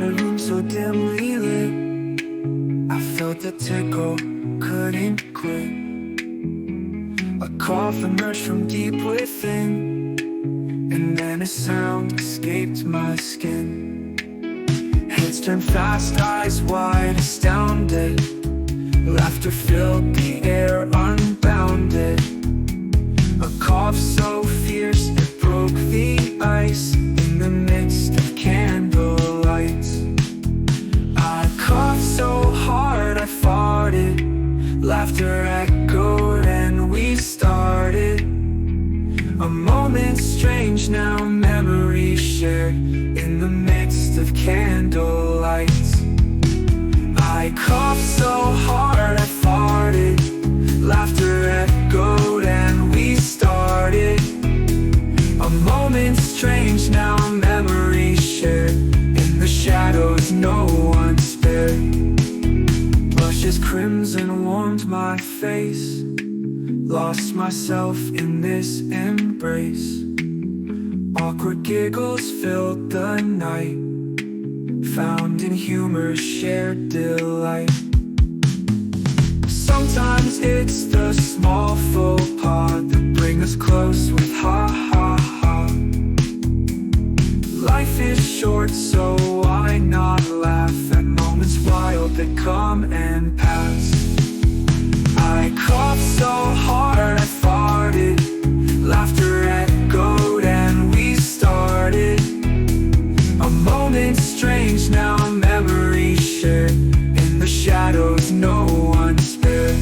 a room so dimly lit. I felt the tickle, couldn't quit. A cough emerged from deep within, and then a sound escaped my skin. Heads turned fast, eyes wide, astounded. Laughter filled the air, unbounded. A cough so fierce it broke the ice in the midst of candlelight. I coughed so hard I farted. Laughter echoed and we started. A moment strange now, memories shared in the midst of candlelight. I coughed so hard I farted. Laughter echoed and we started. A moment strange now, memories shared in the shadows no one spared. Blushes crimson warmed my face. Lost myself in this embrace. Awkward giggles filled the night. Found in humor, shared delight. Sometimes it's the small faux pas that bring us close with ha ha ha. Life is short, so why not laugh at moments wild that come and pass? I coughed so hard I farted. Laughter echoed and we started. A moment strange now, memories shared in the shadows no one spared.